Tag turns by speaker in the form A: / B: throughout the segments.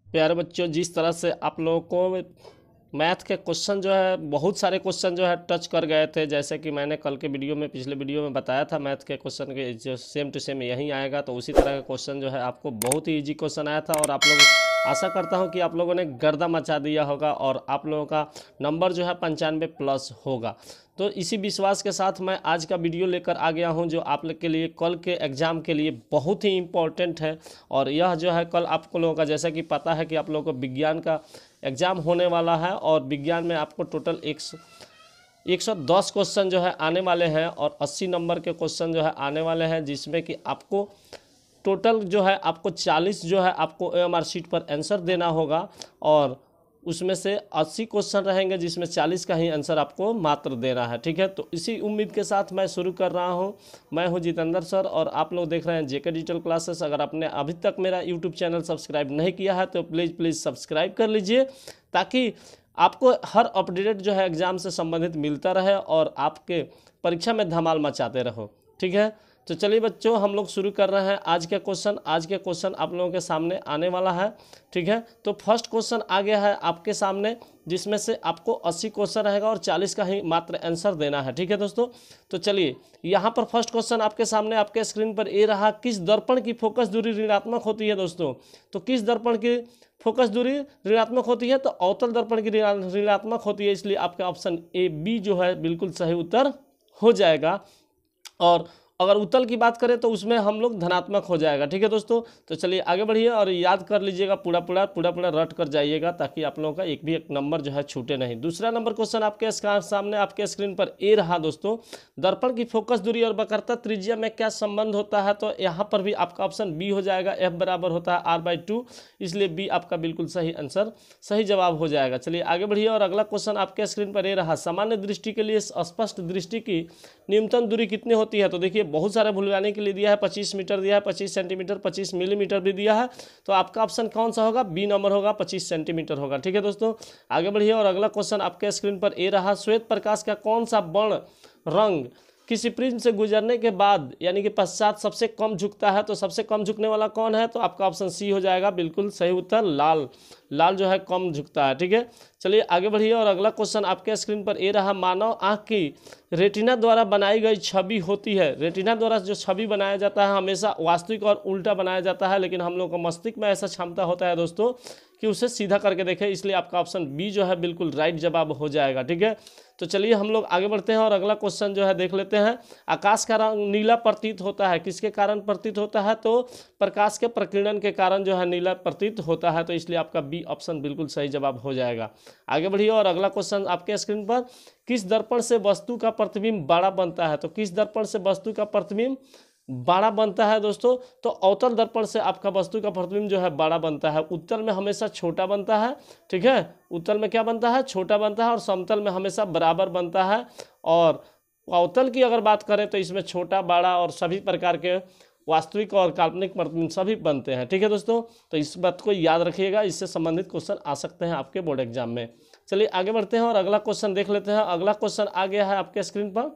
A: प्यारे बच्चों, जिस तरह से आप लोगों को मैथ के क्वेश्चन जो है बहुत सारे क्वेश्चन जो है टच कर गए थे, जैसे कि मैंने कल के वीडियो में पिछले वीडियो में बताया था मैथ के क्वेश्चन के जो सेम टू सेम यहीं आएगा, तो उसी तरह का क्वेश्चन जो है आपको बहुत ही इजी क्वेश्चन आया था। और आप लोग, आशा करता हूं कि आप लोगों ने गर्दा मचा दिया होगा और आप लोगों का नंबर जो है 95+ होगा। तो इसी विश्वास के साथ मैं आज का वीडियो लेकर आ गया हूं, जो आप लोग के लिए कल के एग्ज़ाम के लिए बहुत ही इम्पोर्टेंट है। और यह जो है कल आप लोगों का, जैसा कि पता है कि आप लोगों को विज्ञान का एग्ज़ाम होने वाला है और विज्ञान में आपको टोटल 110 क्वेश्चन जो है आने वाले हैं और 80 नंबर के क्वेश्चन जो है आने वाले हैं, जिसमें कि आपको टोटल जो है आपको 40 जो है आपको OMR शीट पर आंसर देना होगा और उसमें से 80 क्वेश्चन रहेंगे जिसमें 40 का ही आंसर आपको मात्र देना है। ठीक है, तो इसी उम्मीद के साथ मैं शुरू कर रहा हूं। मैं हूं जितेंद्र सर और आप लोग देख रहे हैं JK डिजिटल क्लासेस। अगर आपने अभी तक मेरा यूट्यूब चैनल सब्सक्राइब नहीं किया है तो प्लीज़ सब्सक्राइब कर लीजिए, ताकि आपको हर अपडेट जो है एग्ज़ाम से संबंधित मिलता रहे और आपके परीक्षा में धमाल मचाते रहो। ठीक है, तो चलिए बच्चों, हम लोग शुरू कर रहे हैं आज के क्वेश्चन। आज के क्वेश्चन आप लोगों के सामने आने वाला है। ठीक है, तो फर्स्ट क्वेश्चन आ गया है आपके सामने, जिसमें से आपको 80 क्वेश्चन रहेगा और 40 का ही मात्र आंसर देना है। ठीक है दोस्तों, तो चलिए यहाँ पर फर्स्ट क्वेश्चन आपके सामने आपके स्क्रीन पर ये रहा। किस दर्पण की फोकस दूरी ऋणात्मक होती है दोस्तों? तो किस दर्पण की फोकस दूरी ऋणात्मक होती है? तो अवतल दर्पण की ऋणात्मक होती है, इसलिए आपका ऑप्शन A, B जो है बिल्कुल सही उत्तर हो जाएगा। और अगर उत्तल की बात करें तो उसमें हम लोग धनात्मक हो जाएगा। ठीक है दोस्तों, तो चलिए आगे बढ़िए और याद कर लीजिएगा, पूरा रट कर जाइएगा, ताकि आप लोगों का एक नंबर जो है छूटे नहीं। दूसरा नंबर क्वेश्चन आपके सामने आपके स्क्रीन पर ए रहा दोस्तों। दर्पण की फोकस दूरी और वक्रता त्रिज्या में क्या संबंध होता है? तो यहाँ पर भी आपका ऑप्शन बी हो जाएगा। F बराबर होता है R/2, इसलिए बी आपका बिल्कुल सही आंसर, सही जवाब हो जाएगा। चलिए आगे बढ़िए और अगला क्वेश्चन आपके स्क्रीन पर ए रहा। सामान्य दृष्टि के लिए स्पष्ट दृष्टि की न्यूनतम दूरी कितनी होती है? तो देखिए बहुत सारे भुलवाने के लिए दिया है, 25 मीटर दिया है, 25 सेंटीमीटर, 25 मिलीमीटर भी दिया है। तो आपका ऑप्शन कौन सा होगा? बी नंबर होगा, 25 सेंटीमीटर होगा। ठीक है दोस्तों, आगे बढ़िए और अगला क्वेश्चन आपके स्क्रीन पर ए रहा। श्वेत प्रकाश का कौन सा वर्ण रंग किसी प्रिज्म से गुजरने के बाद यानी कि पश्चात सबसे कम झुकता है? तो सबसे कम झुकने वाला कौन है? तो आपका ऑप्शन सी हो जाएगा, बिल्कुल सही उत्तर लाल जो है कम झुकता है। ठीक है, चलिए आगे बढ़िए और अगला क्वेश्चन आपके स्क्रीन पर ए रहा। मानव आँख की रेटिना द्वारा बनाई गई छवि होती है। रेटिना द्वारा जो छवि बनाया जाता है हमेशा वास्तविक और उल्टा बनाया जाता है, लेकिन हम लोग को मस्तिष्क में ऐसा क्षमता होता है दोस्तों कि उसे सीधा करके देखें, इसलिए आपका ऑप्शन बी जो है बिल्कुल राइट जवाब हो जाएगा। ठीक है, तो चलिए हम लोग आगे बढ़ते हैं और अगला क्वेश्चन जो है देख लेते हैं। आकाश का रंग नीला प्रतीत होता है, किसके कारण प्रतीत होता है? तो प्रकाश के प्रकीर्णन के कारण जो है नीला प्रतीत होता है, तो इसलिए आपका बी ऑप्शन बिल्कुल सही जवाब हो जाएगा। आगे बढ़िए और अगला क्वेश्चन आपके स्क्रीन पर। किस दर्पण से वस्तु का प्रतिबिंब बड़ा बनता है? तो किस दर्पण से वस्तु का प्रतिबिंब बड़ा बनता है दोस्तों? तो अवतल दर्पण से आपका वस्तु का प्रतिबिंब जो है बड़ा बनता है। उत्तल में हमेशा छोटा बनता है। ठीक है, उत्तल में क्या बनता है? छोटा बनता है और समतल में हमेशा बराबर बनता है। और अवतल की अगर बात करें तो इसमें छोटा, बड़ा और सभी प्रकार के वास्तविक और काल्पनिक प्रतिबिंब सभी बनते हैं। ठीक है दोस्तों, तो इस बात को याद रखिएगा, इससे संबंधित क्वेश्चन आ सकते हैं आपके बोर्ड एग्जाम में। चलिए आगे बढ़ते हैं और अगला क्वेश्चन देख लेते हैं। अगला क्वेश्चन आ गया है आपके स्क्रीन पर।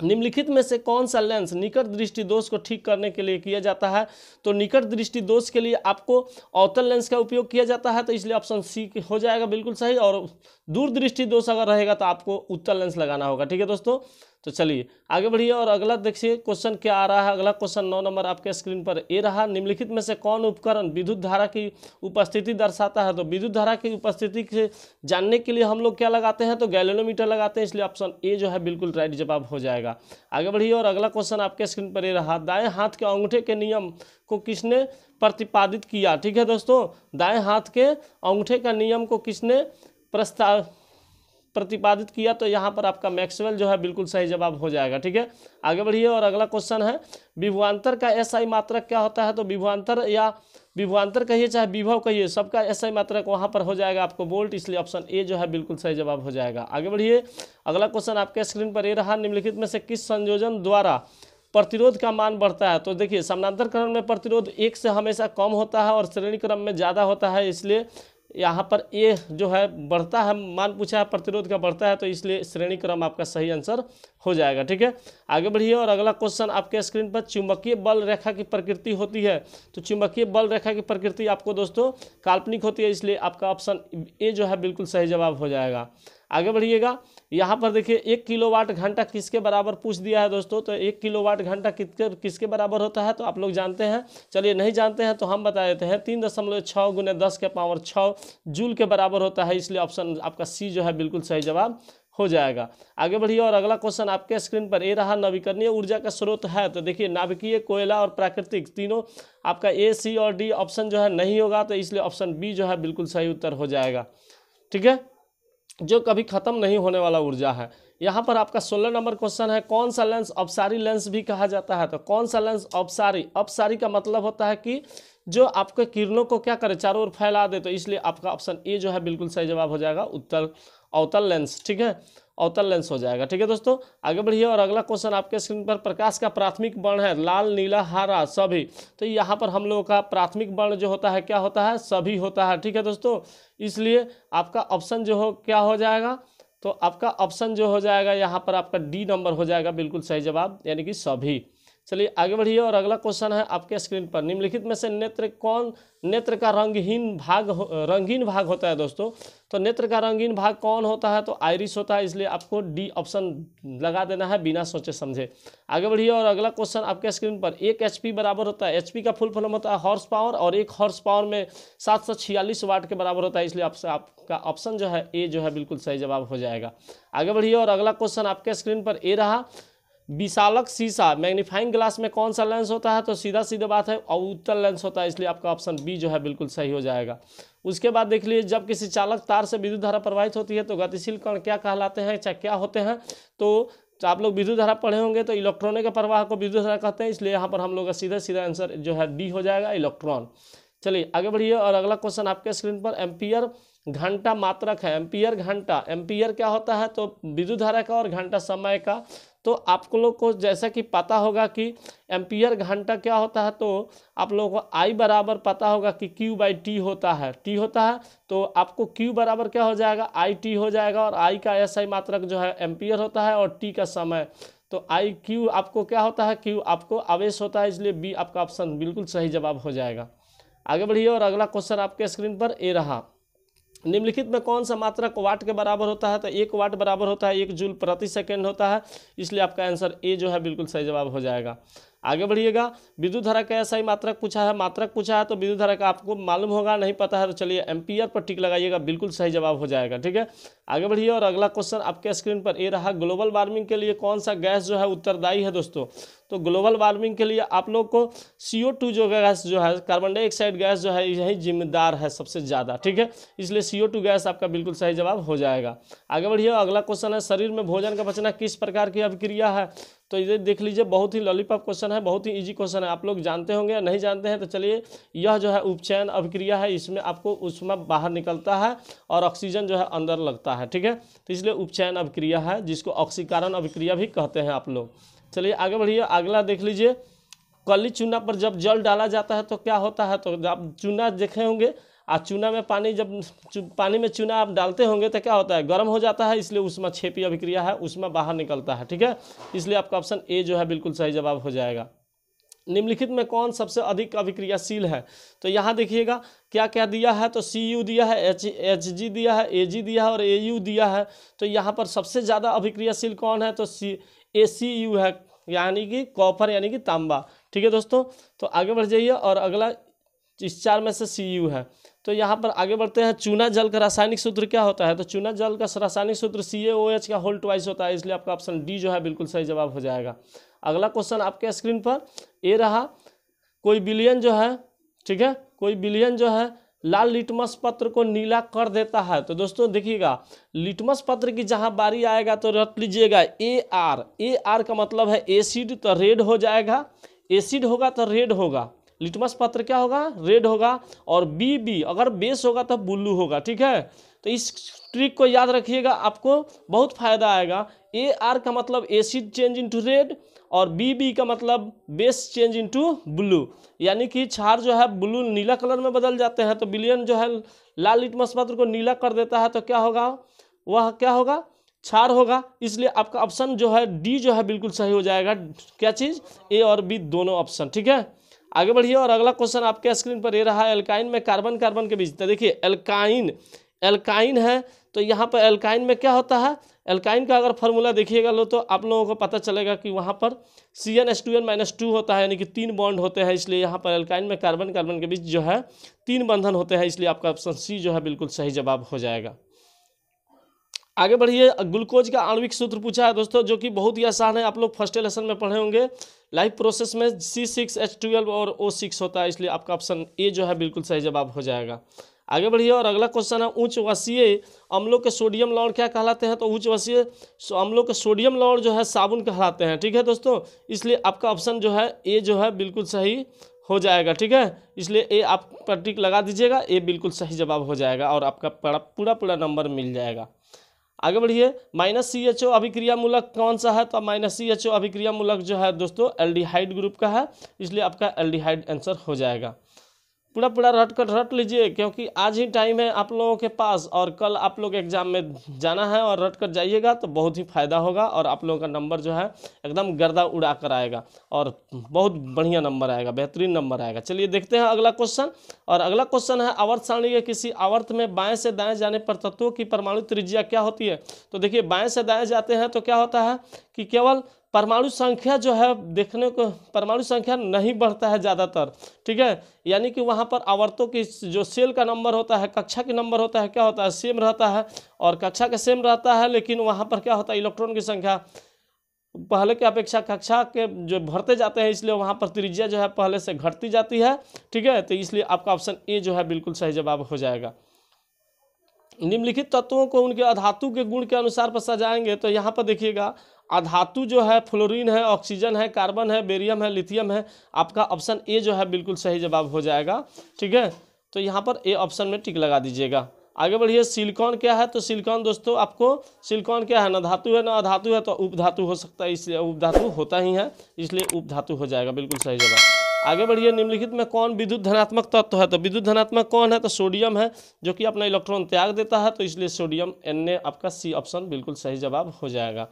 A: निम्नलिखित में से कौन सा लेंस निकट दृष्टि दोष को ठीक करने के लिए किया जाता है? तो निकट दृष्टि दोष के लिए आपको अवतल लेंस का उपयोग किया जाता है, तो इसलिए ऑप्शन सी हो जाएगा बिल्कुल सही। और दूर दृष्टि दोष अगर रहेगा तो आपको उत्तल लेंस लगाना होगा। ठीक है दोस्तों, तो चलिए आगे बढ़िए और अगला देखिए क्वेश्चन क्या आ रहा है। अगला क्वेश्चन 9 नंबर आपके स्क्रीन पर ए रहा। निम्नलिखित में से कौन उपकरण विद्युत धारा की उपस्थिति दर्शाता है? तो विद्युत धारा की उपस्थिति से जानने के लिए हम लोग क्या लगाते हैं? तो गैलोमीटर लगाते हैं, इसलिए ऑप्शन ए जो है बिल्कुल राइट जवाब हो जाएगा। आगे बढ़िए और अगला क्वेश्चन आपके स्क्रीन पर ए रहा। दाएं हाथ के अंगूठे के नियम को किसने प्रतिपादित किया? ठीक है दोस्तों, दाएं हाथ के अंगूठे का नियम को किसने प्रतिपादित किया? तो यहाँ पर आपका मैक्सवेल जो है बिल्कुल सही जवाब हो जाएगा। ठीक है, आगे बढ़िए और अगला क्वेश्चन है। विभवांतर का एसआई मात्रक क्या होता है? तो विभवांतर या विभवांतर कहिए चाहे विभव कहिए, सबका एसआई मात्रक वहाँ पर हो जाएगा आपको वोल्ट, इसलिए ऑप्शन ए जो है बिल्कुल सही जवाब हो जाएगा। आगे बढ़िए, अगला क्वेश्चन आपके स्क्रीन पर ए रहा। निम्नलिखित में से किस संयोजन द्वारा प्रतिरोध का मान बढ़ता है? तो देखिए समानांतर क्रम में प्रतिरोध 1 से हमेशा कम होता है और श्रेणी क्रम में ज़्यादा होता है, इसलिए यहाँ पर ए जो है बढ़ता है, मान पूछा है प्रतिरोध का बढ़ता है, तो इसलिए श्रेणी क्रम आपका सही आंसर हो जाएगा। ठीक है, आगे बढ़िए और अगला क्वेश्चन आपके स्क्रीन पर, चुंबकीय बल रेखा की प्रकृति होती है। तो चुंबकीय बल रेखा की प्रकृति आपको दोस्तों काल्पनिक होती है, इसलिए आपका ऑप्शन ए जो है बिल्कुल सही जवाब हो जाएगा। आगे बढ़िएगा, यहाँ पर देखिए 1 किलोवाट घंटा किसके बराबर पूछ दिया है दोस्तों। तो 1 किलोवाट घंटा किसके बराबर होता है, तो आप लोग जानते हैं, चलिए नहीं जानते हैं तो हम बता देते हैं, 3.6 × 10⁻6 जूल के बराबर होता है, इसलिए ऑप्शन आपका सी जो है बिल्कुल सही जवाब हो जाएगा। आगे बढ़िए और अगला क्वेश्चन आपके स्क्रीन पर, ए रहा नवीकरणीय ऊर्जा का स्रोत है। तो देखिए नाभिकीय, कोयला और प्राकृतिक, तीनों आपका ए, सी और डी ऑप्शन जो है नहीं होगा, तो इसलिए ऑप्शन बी जो है बिल्कुल सही उत्तर हो जाएगा। ठीक है, जो कभी खत्म नहीं होने वाला ऊर्जा है। यहाँ पर आपका 16 नंबर क्वेश्चन है, कौन सा लेंस अपसारी लेंस भी कहा जाता है। तो कौन सा लेंस अपसारी, अपसारी का मतलब होता है कि जो आपके किरणों को क्या करे, चारों ओर फैला दे, तो इसलिए आपका ऑप्शन ए जो है बिल्कुल सही जवाब हो जाएगा, उत्तर अवतल लेंस। ठीक है, अवतल लेंस हो जाएगा। ठीक है दोस्तों, आगे बढ़िए और अगला क्वेश्चन आपके स्क्रीन पर, प्रकाश का प्राथमिक वर्ण है लाल, नीला, हरा, सभी। तो यहाँ पर हम लोगों का प्राथमिक वर्ण जो होता है क्या होता है, सभी होता है। ठीक है दोस्तों, इसलिए आपका ऑप्शन जो हो क्या हो जाएगा, तो आपका ऑप्शन जो हो जाएगा यहाँ पर आपका डी नंबर हो जाएगा बिल्कुल सही जवाब, यानी कि सभी। चलिए आगे बढ़िए और अगला क्वेश्चन है आपके स्क्रीन पर, निम्नलिखित में से नेत्र का रंगीन भाग होता है दोस्तों। तो नेत्र का रंगीन भाग कौन होता है, तो आइरिस होता है, इसलिए आपको डी ऑप्शन लगा देना है बिना सोचे समझे। आगे बढ़िए और अगला क्वेश्चन आपके स्क्रीन पर, 1 HP बराबर होता है, HP का फुल फॉर्म होता है हॉर्स पावर, और 1 हॉर्स पावर में 746 वाट के बराबर होता है, इसलिए आपका ऑप्शन जो है ए जो है बिल्कुल सही जवाब हो जाएगा। आगे बढ़िए और अगला क्वेश्चन आपके स्क्रीन पर, ए रहा, विशालक शीशा मैग्नीफाइंग ग्लास में कौन सा लेंस होता है। तो सीधा सीधा बात है अवतल लेंस होता है, इसलिए आपका ऑप्शन बी जो है बिल्कुल सही हो जाएगा। उसके बाद देख लीजिए, जब किसी चालक तार से विद्युत धारा प्रवाहित होती है तो गतिशील कण क्या कहलाते हैं, चाहे क्या होते हैं। तो आप लोग विद्युत धारा पढ़े होंगे, तो इलेक्ट्रॉनों के प्रवाह को विद्युत धारा कहते हैं, इसलिए यहाँ पर हम लोग का सीधा सीधा आंसर जो है डी हो जाएगा, इलेक्ट्रॉन। चलिए आगे बढ़िए और अगला क्वेश्चन आपके स्क्रीन पर, एम्पियर घंटा मात्रक है। एम्पियर घंटा, एम्पियर क्या होता है, तो विद्युत धारा का, और घंटा समय का। तो आप लोग को जैसा कि पता होगा कि एम्पियर घंटा क्या होता है, तो आप लोगों को आई बराबर पता होगा कि Q/T होता है, टी होता है। तो आपको Q बराबर क्या हो जाएगा, IT हो जाएगा, और आई का SI मात्रक जो है एम्पियर होता है, और टी का समय। तो IQ आपको क्या होता है, Q आपको आवेश होता है, इसलिए बी आपका ऑप्शन बिल्कुल सही जवाब हो जाएगा। आगे बढ़िए और अगला क्वेश्चन आपके स्क्रीन पर, ए रहा, निम्नलिखित में कौन सा मात्रक वाट के बराबर होता है। तो 1 वाट बराबर होता है 1 जूल प्रति सेकेंड होता है, इसलिए आपका आंसर ए जो है बिल्कुल सही जवाब हो जाएगा। आगे बढ़िएगा, विद्युत धारा का ऐसा ही मात्रक पूछा है, तो विद्युत धारा का आपको मालूम होगा, नहीं पता है तो चलिए एम्पियर पर टिक लगाइएगा, बिल्कुल सही जवाब हो जाएगा। ठीक है, आगे बढ़िए और अगला क्वेश्चन आपके स्क्रीन पर, ए रहा, ग्लोबल वार्मिंग के लिए कौन सा गैस जो है उत्तरदायी है दोस्तों। तो ग्लोबल वार्मिंग के लिए आप लोग को CO2 जो गैस जो है, कार्बन डाइऑक्साइड गैस जो है, यही जिम्मेदार है सबसे ज़्यादा। ठीक है, इसलिए CO2 गैस आपका बिल्कुल सही जवाब हो जाएगा। आगे बढ़िए अगला क्वेश्चन है, शरीर में भोजन का पचना किस प्रकार की अभिक्रिया है। तो ये देख लीजिए, बहुत ही लॉलीपॉप क्वेश्चन है, बहुत ही इजी क्वेश्चन है, आप लोग जानते होंगे या नहीं जानते हैं। तो चलिए, यह जो है उपचयन अभिक्रिया है, इसमें आपको ऊष्मा बाहर निकलता है और ऑक्सीजन जो है अंदर लगता है। ठीक है, तो इसलिए उपचयन अभिक्रिया है, जिसको ऑक्सीकरण अभिक्रिया भी कहते हैं आप लोग। चलिए आगे बढ़िए, अगला देख लीजिए, कली चूना पर जब जल डाला जाता है तो क्या होता है। तो आप चूना देखे होंगे, आज चूना में पानी, जब पानी में चूना आप डालते होंगे तो क्या होता है, गर्म हो जाता है, इसलिए उसमें छेपी अभिक्रिया है, उसमें बाहर निकलता है। ठीक है, इसलिए आपका ऑप्शन ए जो है बिल्कुल सही जवाब हो जाएगा। निम्नलिखित में कौन सबसे अधिक अभिक्रियाशील है। तो यहाँ देखिएगा क्या क्या दिया है, तो Cu दिया है, Hg दिया है, Ag दिया है और Au दिया है। तो यहाँ पर सबसे ज़्यादा अभिक्रियाशील कौन है, तो ACU है, यानी कि कॉपर, यानी कि तांबा। ठीक है दोस्तों, तो आगे बढ़ जाइए और अगला इस 4 में से Cu है। तो यहाँ पर आगे बढ़ते हैं, चूना जल का रासायनिक सूत्र क्या होता है। तो चूना जल का रासायनिक सूत्र CaOH का होल ट्वाइस होता है, इसलिए आपका ऑप्शन डी जो है बिल्कुल सही जवाब हो जाएगा। अगला क्वेश्चन आपके स्क्रीन पर, ए रहा, कोई विलयन जो है, ठीक है, कोई विलयन जो है लाल लिटमस पत्र को नीला कर देता है। तो दोस्तों देखिएगा, लिटमस पत्र की जहां बारी आएगा तो रट लीजिएगा AR का मतलब है एसिड, तो रेड हो जाएगा, एसिड होगा तो रेड होगा, लिटमस पत्र क्या होगा, रेड होगा। और BB अगर बेस होगा तो ब्लू होगा। ठीक है, तो इस ट्रिक को याद रखिएगा, आपको बहुत फायदा आएगा। AR का मतलब एसिड चेंज इनटू रेड, और BB का मतलब बेस चेंज इनटू ब्लू, यानी कि क्षार जो है ब्लू नीला कलर में बदल जाते हैं। तो विलयन जो है लाल लिटमस पत्र को नीला कर देता है, तो क्या होगा, वह क्या होगा, क्षार होगा, इसलिए आपका ऑप्शन जो है डी जो है बिल्कुल सही हो जाएगा। क्या चीज़, ए और बी दोनों ऑप्शन। ठीक है, आगे बढ़िए और अगला क्वेश्चन आपके स्क्रीन पर ये रहा है, एल्काइन में कार्बन कार्बन के बीच। तो देखिए एल्काइन है, तो यहाँ पर एल्काइन में क्या होता है, एल्काइन का अगर फार्मूला देखिएगा लो तो आप लोगों को पता चलेगा कि वहाँ पर CnH2n-2 होता है, यानी कि 3 बॉन्ड होते हैं, इसलिए यहाँ पर एल्काइन में कार्बन कार्बन के बीच जो है 3 बंधन होते हैं, इसलिए आपका ऑप्शन सी जो है बिल्कुल सही जवाब हो जाएगा। आगे बढ़िए, ग्लूकोज का आणविक सूत्र पूछा है दोस्तों, जो कि बहुत ही आसान है, आप लोग फर्स्ट लेसन में पढ़े होंगे। लाइफ प्रोसेस में C6H12 और O6 होता है, इसलिए आपका ऑप्शन ए जो है बिल्कुल सही जवाब हो जाएगा। आगे बढ़िए और अगला क्वेश्चन है, उच्च वसीय अम्लों के सोडियम लवण क्या कहलाते हैं। तो उच्च वसीय अम्लों के सोडियम लवण जो है साबुन कहलाते हैं। ठीक है दोस्तों, इसलिए आपका ऑप्शन जो है ए जो है बिल्कुल सही हो जाएगा। ठीक है, इसलिए ए आप पर टिक लगा दीजिएगा, ए बिल्कुल सही जवाब हो जाएगा और आपका पूरा नंबर मिल जाएगा। आगे बढ़िए, -CHO अभिक्रियामूलक कौन सा है। तो -CHO अभिक्रियामूलक जो है दोस्तों एल्डिहाइड ग्रुप का है, इसलिए आपका एल्डिहाइड आंसर हो जाएगा। पूरा रट लीजिए, क्योंकि आज ही टाइम है आप लोगों के पास और कल आप लोग एग्जाम में जाना है, और रट कर जाइएगा तो बहुत ही फायदा होगा और आप लोगों का नंबर जो है एकदम गर्दा उड़ा कर आएगा और बहुत बढ़िया नंबर आएगा, बेहतरीन नंबर आएगा। चलिए देखते हैं अगला क्वेश्चन, और अगला क्वेश्चन है, आवर्त सारणी के किसी आवर्त में बाएं से दाएं जाने पर तत्वों की परमाणु त्रिज्या क्या होती है। तो देखिए बाएं से दाएं जाते हैं तो क्या होता है कि केवल परमाणु संख्या जो है देखने को, परमाणु संख्या नहीं बढ़ता है ज़्यादातर। ठीक है, यानी कि वहाँ पर आवर्तों की जो सेल का नंबर होता है, कक्षा के नंबर होता है, क्या होता है, सेम रहता है, और कक्षा के सेम रहता है, लेकिन वहाँ पर क्या होता है, इलेक्ट्रॉन की संख्या पहले के अपेक्षा कक्षा के जो भरते जाते हैं, इसलिए वहाँ पर त्रिज्या जो है पहले से घटती जाती है। ठीक है, तो इसलिए आपका ऑप्शन ए जो है बिल्कुल सही जवाब हो जाएगा। निम्नलिखित तत्वों को उनके अधातु के गुण के अनुसार सजाएंगे। तो यहाँ पर देखिएगा, अधातु जो है फ्लोरीन है, ऑक्सीजन है, कार्बन है, बेरियम है, लिथियम है, आपका ऑप्शन ए जो है बिल्कुल सही जवाब हो जाएगा। ठीक है, तो यहाँ पर ए ऑप्शन में टिक लगा दीजिएगा। आगे बढ़िए, सिलिकॉन क्या है। तो सिलिकॉन दोस्तों आपको, सिलिकॉन क्या है, ना धातु है ना अधातु है, तो उपधातु हो सकता है, इसलिए उपधातु होता ही है, इसलिए उपधातु हो जाएगा, बिल्कुल सही जवाब। आगे बढ़िए, निम्नलिखित में कौन विद्युत धनात्मक तत्व है। तो विद्युत धनात्मक कौन है, तो सोडियम है, जो कि अपना इलेक्ट्रॉन त्याग देता है, तो इसलिए सोडियम Na आपका सी ऑप्शन बिल्कुल सही जवाब हो जाएगा।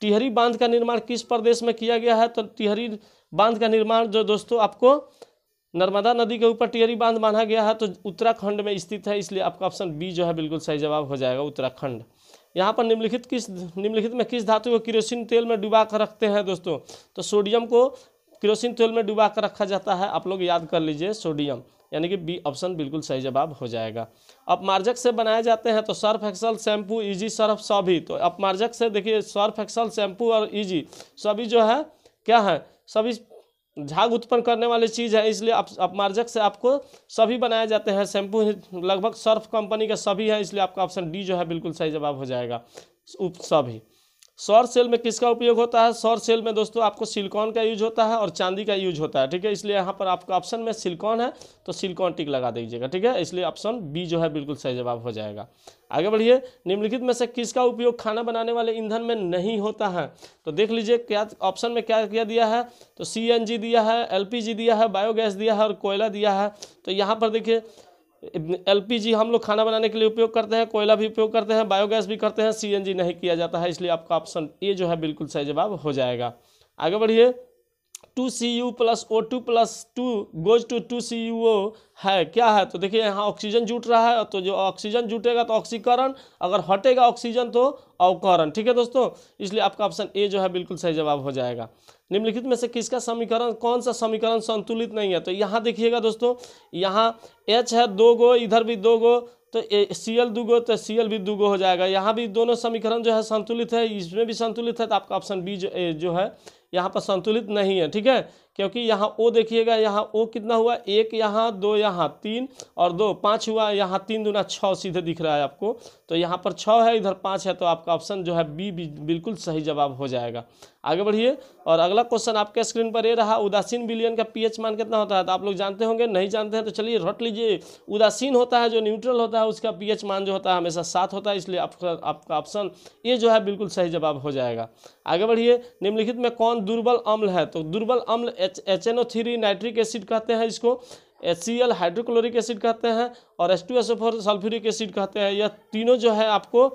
A: टिहरी बांध का निर्माण किस प्रदेश में किया गया है। तो टिहरी बांध का निर्माण जो दोस्तों आपको नर्मदा नदी के ऊपर टिहरी बांध बांधा गया है, तो उत्तराखंड में स्थित है, इसलिए आपका ऑप्शन बी जो है बिल्कुल सही जवाब हो जाएगा, उत्तराखंड। यहाँ पर निम्नलिखित में किस धातु को केरोसिन तेल में डुबा कर रखते हैं दोस्तों। तो सोडियम को केरोसिन तेल में डुबा कर रखा जाता है, आप लोग याद कर लीजिए, सोडियम, यानी कि बी ऑप्शन बिल्कुल सही जवाब हो जाएगा। अपमार्जक से बनाए जाते हैं। तो Surf Excel, shampoo, easy Surf, सभी। तो अपमार्जक से देखिए, सर्फ एक्सल, शैम्पू और इजी सभी जो है क्या है, सभी झाग उत्पन्न करने वाली चीज़ है, इसलिए अपमार्जक से आपको सभी बनाए जाते हैं। शैम्पू लगभग सर्फ कंपनी के सभी है, इसलिए आपका ऑप्शन डी जो है बिल्कुल सही जवाब हो जाएगा, सभी। सौर सेल में किसका उपयोग होता है। सौर सेल में दोस्तों आपको सिलिकॉन का यूज होता है और चांदी का यूज होता है। ठीक है, इसलिए यहाँ पर आपका ऑप्शन में सिलिकॉन है, तो सिलिकॉन टिक लगा दीजिएगा। ठीक है, इसलिए ऑप्शन बी जो है बिल्कुल सही जवाब हो जाएगा। आगे बढ़िए, निम्नलिखित में से किसका उपयोग खाना बनाने वाले ईंधन में नहीं होता है। तो देख लीजिए क्या ऑप्शन में क्या दिया है। तो CNG दिया है, LPG दिया है, बायोगैस दिया है और कोयला दिया है। तो यहाँ पर देखिए, LPG हम लोग खाना बनाने के लिए उपयोग करते हैं, कोयला भी उपयोग करते हैं, बायोगैस भी करते हैं, CNG नहीं किया जाता है, इसलिए आपका ऑप्शन ए जो है बिल्कुल सही जवाब हो जाएगा। आगे बढ़िए, 2Cu + O2 + 2 goes to 2CuO है, क्या है। तो देखिए यहाँ ऑक्सीजन जुट रहा है, तो जो ऑक्सीजन जुटेगा तो ऑक्सीकरण, अगर हटेगा ऑक्सीजन तो अवकरण। ठीक है दोस्तों, इसलिए आपका ऑप्शन ए जो है बिल्कुल सही जवाब हो जाएगा। निम्नलिखित में से किसका समीकरण, कौन सा समीकरण संतुलित नहीं है। तो यहाँ देखिएगा दोस्तों, यहाँ H है 2 गो, इधर भी 2 गो, तो Cl 2 गो, तो Cl भी 2 गो हो जाएगा। यहाँ भी दोनों समीकरण जो है संतुलित है, इसमें भी संतुलित है, तो आपका ऑप्शन बी जो है यहाँ पर संतुलित नहीं है। ठीक है, क्योंकि यहाँ O देखिएगा, यहाँ O कितना हुआ, 1 यहाँ, 2 यहाँ, 3 और 2 5 हुआ, यहाँ 3 दूना 6 सीधे दिख रहा है आपको, तो यहाँ पर 6 है, इधर 5 है, तो आपका ऑप्शन जो है बी बिल्कुल सही जवाब हो जाएगा। आगे बढ़िए, और अगला क्वेश्चन आपके स्क्रीन पर ये रहा, उदासीन विलयन का पीएच मान कितना होता है। तो आप लोग जानते होंगे, नहीं जानते हैं तो चलिए रट लीजिए। उदासीन होता है जो न्यूट्रल होता है, उसका पीएच मान जो होता है हमेशा 7 होता है, इसलिए आपका ऑप्शन ये जो है बिल्कुल सही जवाब हो जाएगा। आगे बढ़िए, निम्नलिखित में कौन दुर्बल अम्ल है। तो दुर्बल अम्ल HNO3 नाइट्रिक एसिड कहते हैं, इसको HCl हाइड्रोक्लोरिक एसिड कहते हैं, और H2SO4 सल्फ्यूरिक एसिड कहते हैं। यह तीनों जो है आपको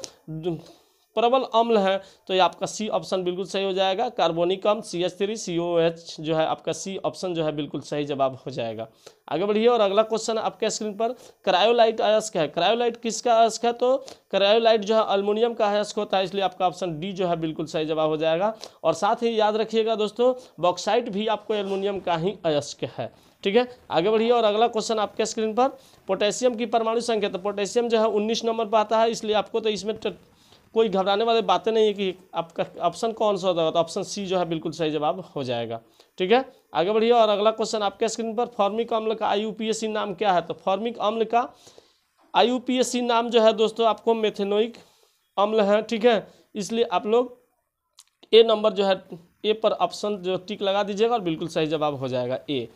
A: प्रबल अम्ल है तो ये आपका सी ऑप्शन बिल्कुल सही हो जाएगा। कार्बोनिक अम्ल CH3COOH जो है आपका सी ऑप्शन जो है बिल्कुल सही जवाब हो जाएगा। आगे बढ़िए और अगला क्वेश्चन आपके स्क्रीन पर, क्रायोलाइट अयस्क है। क्रायोलाइट किसका अयस्क है? तो क्रायोलाइट जो है अल्युमिनियम का अयस्क होता है, इसलिए आपका ऑप्शन डी जो है बिल्कुल सही जवाब हो जाएगा। और साथ ही याद रखिएगा दोस्तों, बॉक्साइट भी आपको एल्युमिनियम का ही अयस्क है। ठीक है, आगे बढ़िए और अगला क्वेश्चन आपके स्क्रीन पर, पोटेशियम की परमाणु संख्या। तो पोटेशियम जो है 19 नंबर पर आता है, इसलिए आपको तो इसमें कोई घबराने वाली बातें नहीं है कि आपका ऑप्शन कौन सा होता है, तो ऑप्शन सी जो है बिल्कुल सही जवाब हो जाएगा। ठीक है, आगे बढ़िए और अगला क्वेश्चन आपके स्क्रीन पर, फॉर्मिक अम्ल का IUPAC नाम क्या है? तो फॉर्मिक अम्ल का IUPAC नाम जो है दोस्तों आपको मेथेनोइक अम्ल है। ठीक है, इसलिए आप लोग ए नंबर जो है, ए पर ऑप्शन जो टिक लगा दीजिएगा और बिल्कुल सही जवाब हो जाएगा ए।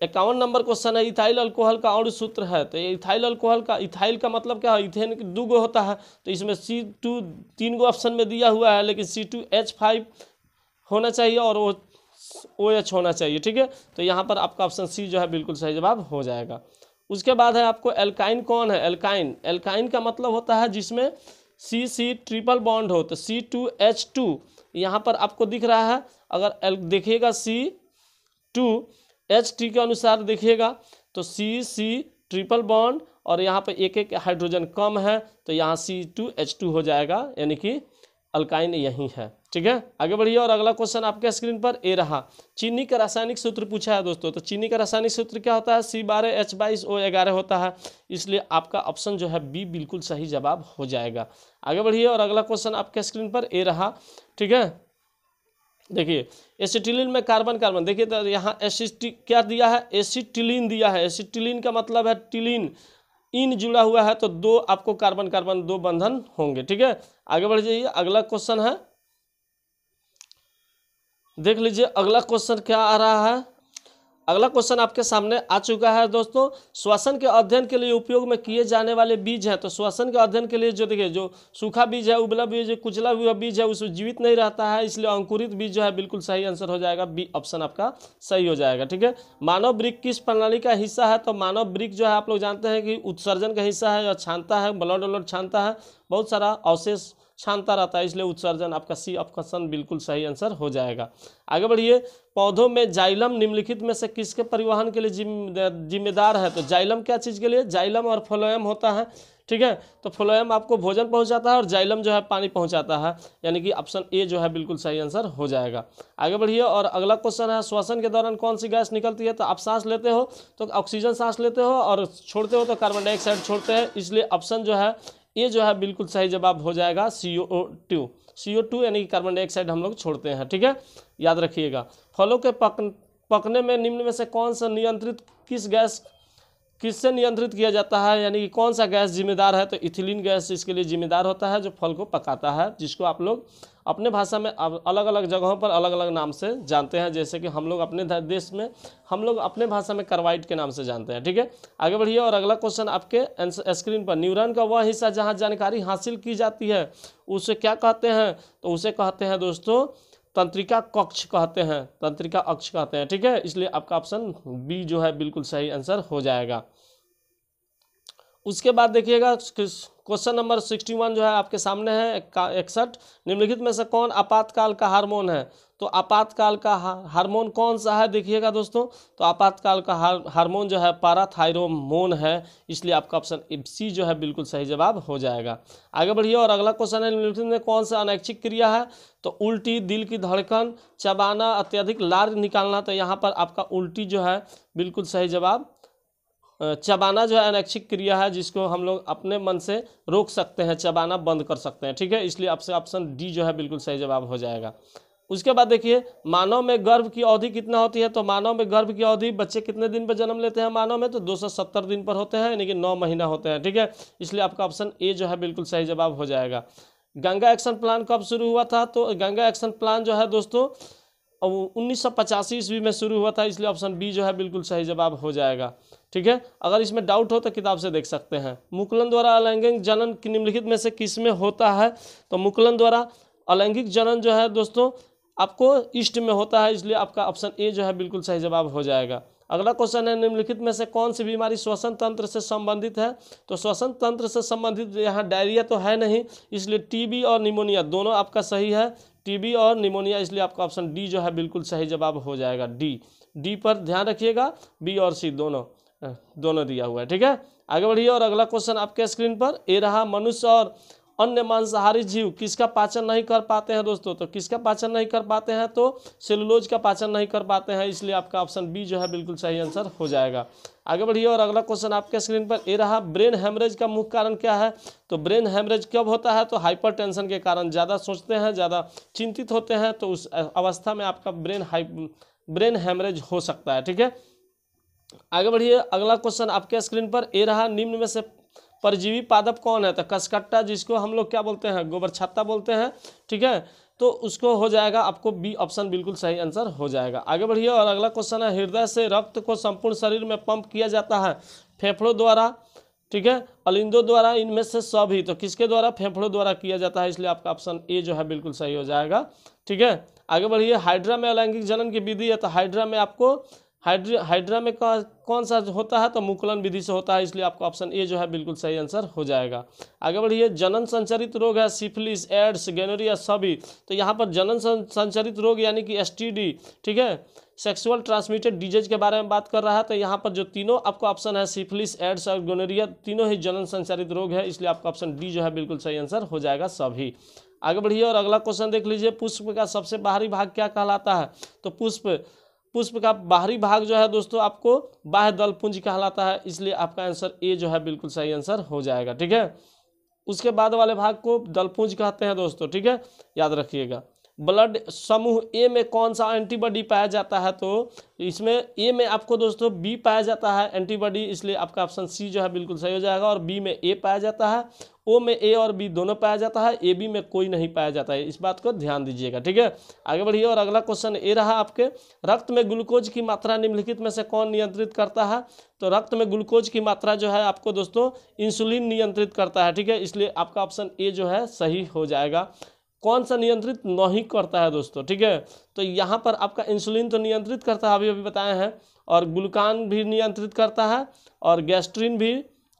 A: 51 नंबर क्वेश्चन है, इथाइल अल्कोहल का अणु सूत्र है। तो ये इथाइल अल्कोहल का, इथाइल का मतलब क्या है? इथेन 2 गो होता है, तो इसमें C2 3 गो ऑप्शन में दिया हुआ है, लेकिन C2H5 होना चाहिए और OH होना चाहिए। ठीक है, तो यहाँ पर आपका ऑप्शन सी जो है बिल्कुल सही जवाब हो जाएगा। उसके बाद है आपको एल्काइन कौन है? एल्काइन, एल्काइन का मतलब होता है जिसमें C ट्रिपल बॉन्ड हो। तो C2H2 यहाँ पर आपको दिख रहा है, अगर देखिएगा C2H के अनुसार देखिएगा तो C ट्रिपल बॉन्ड और यहाँ पर एक हाइड्रोजन कम है, तो यहाँ C2H2 हो जाएगा, यानी कि अल्काइन यही है। ठीक है, आगे बढ़िए और अगला क्वेश्चन आपके स्क्रीन पर ए रहा, चीनी का रासायनिक सूत्र पूछा है दोस्तों। तो चीनी का रासायनिक सूत्र क्या होता है? C12H22O11 होता है, इसलिए आपका ऑप्शन जो है बी बिल्कुल सही जवाब हो जाएगा। आगे बढ़िए और अगला क्वेश्चन आपके स्क्रीन पर ए रहा। ठीक है, देखिए एसिटिलीन में कार्बन कार्बन, देखिए तो यहाँ क्या दिया है? एसिटिलीन दिया है। एसिटिलीन का मतलब है टिलीन, इन जुड़ा हुआ है, तो 2 आपको कार्बन कार्बन 2 बंधन होंगे। ठीक है, आगे बढ़ जाइए, अगला क्वेश्चन है, देख लीजिए अगला क्वेश्चन क्या आ रहा है। अगला क्वेश्चन आपके सामने आ चुका है दोस्तों, श्वसन के अध्ययन के लिए उपयोग में किए जाने वाले बीज हैं। तो श्वसन के अध्ययन के लिए जो देखिए, जो सूखा बीज है, उबला बीज है, कुचला हुआ बीज है, उसमें जीवित नहीं रहता है, इसलिए अंकुरित बीज जो है बिल्कुल सही आंसर हो जाएगा, बी ऑप्शन आपका सही हो जाएगा। ठीक है, मानव वृक्क किस प्रणाली का हिस्सा है? तो मानव वृक्क जो है आप लोग जानते हैं कि उत्सर्जन का हिस्सा है, और छानता है, ब्लड व्लड छानता है, बहुत सारा अवशेष छानता रहता है, इसलिए उत्सर्जन आपका सी ऑप्शन बिल्कुल सही आंसर हो जाएगा। आगे बढ़िए, पौधों में जाइलम निम्नलिखित में से किसके परिवहन के लिए जिम्मेदार है? तो जाइलम क्या चीज़ के लिए? जाइलम और फ्लोएम होता है। ठीक है, तो फ्लोएम आपको भोजन पहुंचाता है और जाइलम जो है पानी पहुंचाता है, यानी कि ऑप्शन ए जो है बिल्कुल सही आंसर हो जाएगा। आगे बढ़िए और अगला क्वेश्चन है, श्वसन के दौरान कौन सी गैस निकलती है? तो आप सांस लेते हो तो ऑक्सीजन सांस लेते हो, और छोड़ते हो तो कार्बन डाइऑक्साइड छोड़ते हैं, इसलिए ऑप्शन जो है ये जो है बिल्कुल सही जवाब हो जाएगा CO2 यानी कि कार्बन डाइऑक्साइड हम लोग छोड़ते हैं। ठीक है, याद रखिएगा। फलों के पकने में निम्न में से कौन सा नियंत्रित किससे नियंत्रित किया जाता है, यानी कि कौन सा गैस जिम्मेदार है? तो इथिलीन गैस इसके लिए जिम्मेदार होता है, जो फल को पकाता है, जिसको आप लोग अपने भाषा में अलग अलग जगहों पर अलग अलग नाम से जानते हैं, जैसे कि हम लोग अपने देश में हम लोग अपने भाषा में कार्बाइड के नाम से जानते हैं। ठीक है, आगे बढ़िए और अगला क्वेश्चन आपके स्क्रीन पर, न्यूरॉन का वह हिस्सा जहाँ जानकारी हासिल की जाती है उसे क्या कहते हैं? तो उसे कहते हैं दोस्तों तंत्रिका कक्ष कहते हैं, तंत्रिका अक्ष कहते हैं। ठीक है, इसलिए आपका ऑप्शन बी जो है बिल्कुल सही आंसर हो जाएगा। उसके बाद देखिएगा क्वेश्चन नंबर 61 जो है आपके सामने है 61, निम्नलिखित में से कौन आपातकाल का हार्मोन है? तो आपातकाल का हार्मोन कौन सा है देखिएगा दोस्तों, तो आपातकाल का हार्मोन जो है पैराथायरोमोन है, इसलिए आपका ऑप्शन सी जो है बिल्कुल सही जवाब हो जाएगा। आगे बढ़िए और अगला क्वेश्चन है, निम्नलिखित में कौन सा अनैच्छिक क्रिया है? तो उल्टी, दिल की धड़कन, चबाना, अत्यधिक लार निकालना। तो यहाँ पर आपका उल्टी जो है बिल्कुल सही जवाब, चबाना जो है अनैच्छिक क्रिया है, जिसको हम लोग अपने मन से रोक सकते हैं, चबाना बंद कर सकते हैं। ठीक है, इसलिए आपसे ऑप्शन डी जो है बिल्कुल सही जवाब हो जाएगा। उसके बाद देखिए, मानव में गर्भ की अवधि कितना होती है? तो मानव में गर्भ की अवधि, बच्चे कितने दिन पर जन्म लेते हैं मानव में? तो 270 दिन पर होते हैं, यानी कि 9 महीना होते हैं। ठीक है, इसलिए आपका ऑप्शन ए जो है बिल्कुल सही जवाब हो जाएगा। गंगा एक्शन प्लान कब शुरू हुआ था? तो गंगा एक्शन प्लान जो है दोस्तों 1985 ईस्वी में शुरू हुआ था, इसलिए ऑप्शन बी जो है बिल्कुल सही जवाब हो जाएगा। ठीक है, अगर इसमें डाउट हो तो किताब से देख सकते हैं। मुकुलन द्वारा अलैंगिक जनन निम्नलिखित में से किस में होता है? तो मुकुलन द्वारा अलैंगिक जनन जो है दोस्तों आपको ईस्ट में होता है, इसलिए आपका ऑप्शन ए जो है बिल्कुल सही जवाब हो जाएगा। अगला क्वेश्चन है निम्नलिखित में से कौन सी बीमारी श्वसन तंत्र से संबंधित है। तो श्वसन तंत्र से संबंधित यहाँ डायरिया तो है नहीं, इसलिए टीबी और निमोनिया दोनों आपका सही है, टीबी और निमोनिया, इसलिए आपका ऑप्शन डी जो है बिल्कुल सही जवाब हो जाएगा। डी पर ध्यान रखिएगा, बी और सी दोनों दिया हुआ है। ठीक है, आगे बढ़िए और अगला क्वेश्चन आपके स्क्रीन पर ये रहा, मनुष्य और अन्य मांसाहारी जीव किसका पाचन नहीं कर पाते हैं दोस्तों। तो किसका पाचन नहीं कर पाते हैं, तो सेलुलोज का पाचन नहीं कर पाते हैं, इसलिए आपका ऑप्शन बी जो है बिल्कुल सही आंसर हो जाएगा। आगे बढ़िए और अगला क्वेश्चन आपके स्क्रीन पर ये रहा, ब्रेन हेमरेज का मुख्य कारण क्या है। तो ब्रेन हेमरेज कब होता है, तो हाइपरटेंशन के कारण, ज़्यादा सोचते हैं, ज़्यादा चिंतित होते हैं, तो उस अवस्था में आपका ब्रेन हेमरेज हो सकता है। ठीक है, आगे बढ़िए अगला क्वेश्चन आपके स्क्रीन पर ये रहा, निम्न में से परजीवी पादप कौन है। तो कसकट्टा, जिसको हम लोग क्या बोलते हैं, गोबर छत्ता बोलते हैं। ठीक है, तो उसको हो जाएगा आपको बी ऑप्शन बिल्कुल सही आंसर हो जाएगा। आगे बढ़िए और अगला क्वेश्चन है, हृदय से रक्त को संपूर्ण शरीर में पंप किया जाता है फेफड़ों द्वारा, ठीक है, अलिंदों द्वारा, इनमें से सभी। तो किसके द्वारा, फेफड़ों द्वारा किया जाता है, इसलिए आपका ऑप्शन ए जो है बिल्कुल सही हो जाएगा। ठीक है, आगे बढ़िए, हाइड्रा में अलैंगिक जनन की विधि है। तो हाइड्रा में आपको हाइड्रा में कौन सा होता है, तो मुकुलन विधि से होता है, इसलिए आपका ऑप्शन ए जो है बिल्कुल सही आंसर हो जाएगा। आगे बढ़िए, जनन संचरित रोग है, सिफिलिस, एड्स, गोनोरिया सभी। तो यहाँ पर जनन संचरित रोग यानी कि एसटीडी, ठीक है, सेक्सुअल ट्रांसमिटेड डिजीज के बारे में बात कर रहा है। तो यहाँ पर जो तीनों आपका ऑप्शन है, सिफिलिस, एड्स और गोनोरिया, तीनों ही जनन संचरित रोग है, इसलिए आपका ऑप्शन डी जो है बिल्कुल सही आंसर हो जाएगा सभी। आगे बढ़िए और अगला क्वेश्चन देख लीजिए, पुष्प का सबसे बाहरी भाग क्या कहलाता है। तो पुष्प का बाहरी भाग जो है दोस्तों आपको बाह्य दल पुंज कहलाता है, इसलिए आपका आंसर ए जो है बिल्कुल सही आंसर हो जाएगा। ठीक है, उसके बाद वाले भाग को दलपुंज कहते हैं दोस्तों। ठीक है, याद रखिएगा। ब्लड समूह ए में कौन सा एंटीबॉडी पाया जाता है। तो इसमें ए में आपको दोस्तों बी पाया जाता है एंटीबॉडी, इसलिए आपका ऑप्शन सी जो है बिल्कुल सही हो जाएगा। और बी में ए पाया जाता है, ओ में ए और बी दोनों पाया जाता है, ए बी में कोई नहीं पाया जाता है, इस बात को ध्यान दीजिएगा। ठीक है, आगे बढ़िए और अगला क्वेश्चन ये रहा आपके, रक्त में ग्लूकोज की मात्रा निम्नलिखित में से कौन नियंत्रित करता है। तो रक्त में ग्लूकोज की मात्रा जो है आपको दोस्तों इंसुलिन नियंत्रित करता है। ठीक है, इसलिए आपका ऑप्शन ए जो है सही हो जाएगा। कौन सा नियंत्रित नहीं करता है दोस्तों। ठीक है, तो यहाँ पर आपका इंसुलिन तो नियंत्रित करता है, अभी बताए हैं, और ग्लूकान भी नियंत्रित करता है, और गैस्ट्रिन भी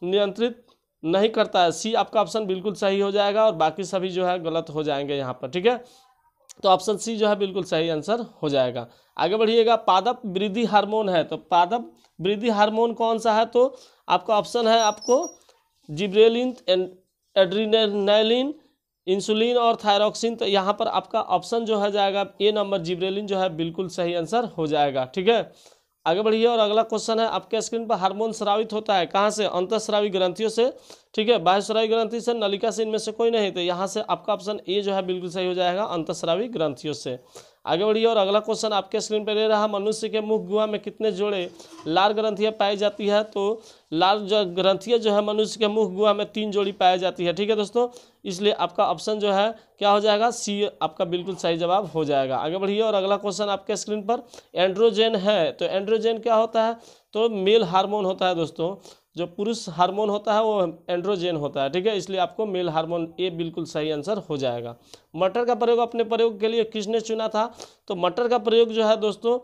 A: नियंत्रित नहीं करता है। सी आपका ऑप्शन बिल्कुल सही हो जाएगा, और बाकी सभी जो है गलत हो जाएंगे यहाँ पर। ठीक है, तो ऑप्शन सी जो है बिल्कुल सही आंसर हो जाएगा। आगे बढ़िएगा, पादप वृद्धि हार्मोन है। तो पादप वृद्धि हार्मोन कौन सा है, तो आपका ऑप्शन है आपको जिब्रेलिन, एड्रेनालिन, इंसुलिन और थायरॉक्सिन। तो यहाँ पर आपका ऑप्शन जो है जाएगा ए नंबर, जिब्रेलिन जो है बिल्कुल सही आंसर हो जाएगा। ठीक है, आगे बढ़िए और अगला क्वेश्चन है आपके स्क्रीन पर, हार्मोन स्रावित होता है कहाँ से, अंतःस्रावी ग्रंथियों से। ठीक है, बाह्यस्रावी ग्रंथि से, नलिका से, इनमें से कोई नहीं। तो यहाँ से आपका ऑप्शन ए जो है बिल्कुल सही हो जाएगा, अंतःस्रावी ग्रंथियों से। आगे बढ़िए और अगला क्वेश्चन आपके स्क्रीन पर ले रहा, मनुष्य के मुख गुहा में कितने जोड़े लाल ग्रंथियाँ पाई जाती है। तो लाल ग्रंथियाँ जो है मनुष्य के मुख गुहा में 3 जोड़ी पाई जाती है। ठीक है दोस्तों, इसलिए आपका ऑप्शन जो है क्या हो जाएगा, सी आपका बिल्कुल सही जवाब हो जाएगा। आगे बढ़िए और अगला क्वेश्चन आपके स्क्रीन पर, एंड्रोजन है। तो एंड्रोजन क्या होता है, तो मेल हार्मोन होता है दोस्तों, जो पुरुष हार्मोन होता है वो एंड्रोजन होता है। ठीक है, इसलिए आपको मेल हार्मोन ए बिल्कुल सही आंसर हो जाएगा। मटर का प्रयोग अपने प्रयोग के लिए किसने चुना था। तो मटर का प्रयोग जो है दोस्तों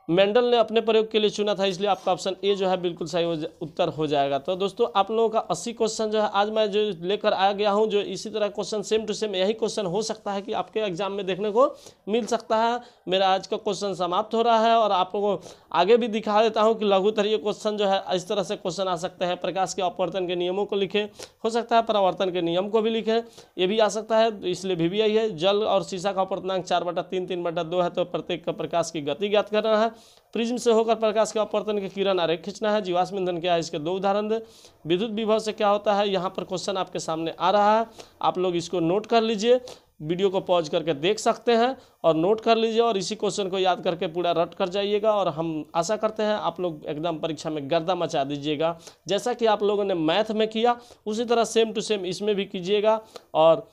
A: मेंडल ने अपने प्रयोग के लिए चुना था, इसलिए आपका ऑप्शन ए जो है बिल्कुल सही उत्तर हो जाएगा। तो दोस्तों आप लोगों का 80 क्वेश्चन जो है आज मैं जो लेकर आ गया हूं, जो इसी तरह क्वेश्चन सेम टू सेम यही क्वेश्चन हो सकता है कि आपके एग्जाम में देखने को मिल सकता है। मेरा आज का क्वेश्चन समाप्त हो रहा है, और आप लोगों को आगे भी दिखा देता हूँ कि लघुत्तरीय क्वेश्चन जो है इस तरह से क्वेश्चन आ सकते हैं। प्रकाश के अपवर्तन के नियमों को लिखे, हो सकता है परावर्तन के नियम को भी लिखे, ये भी आ सकता है, इसलिए VVI है। जल और शीशा का अपवर्तनांक 4/3 3/2 है, तो प्रत्येक का प्रकाश की गति ज्ञात करना है। प्रिज्म से होकर प्रकाश के अपवर्तन के किरण आरेख खींचना है। जीवाश्म ईंधन क्या है, इसके 2 उदाहरण दे। विद्युत विभव से क्या होता है, यहाँ पर क्वेश्चन आपके सामने आ रहा है, आप लोग इसको नोट कर लीजिए, वीडियो को पॉज करके देख सकते हैं और नोट कर लीजिए, और इसी क्वेश्चन को याद करके पूरा रट कर जाइएगा। और हम आशा करते हैं आप लोग एकदम परीक्षा में गर्दा मचा दीजिएगा, जैसा कि आप लोगों ने मैथ में किया उसी तरह सेम टू सेम इसमें भी कीजिएगा, और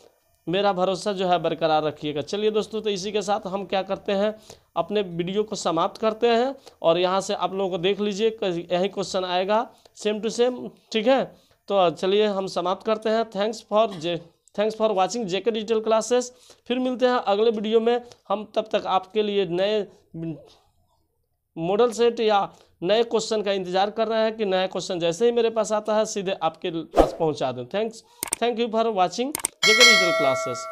A: मेरा भरोसा जो है बरकरार रखिएगा। चलिए दोस्तों, तो इसी के साथ हम क्या करते हैं, अपने वीडियो को समाप्त करते हैं, और यहाँ से आप लोगों को देख लीजिए यही क्वेश्चन आएगा सेम टू सेम। ठीक है, तो चलिए हम समाप्त करते हैं। Thanks for watching JK digital classes. फिर मिलते हैं अगले वीडियो में हम, तब तक आपके लिए नए मॉडल सेट या नए क्वेश्चन का इंतजार कर रहे हैं कि नया क्वेश्चन जैसे ही मेरे पास आता है सीधे आपके पास पहुंचा दूं। Thank you for watching JK digital classes.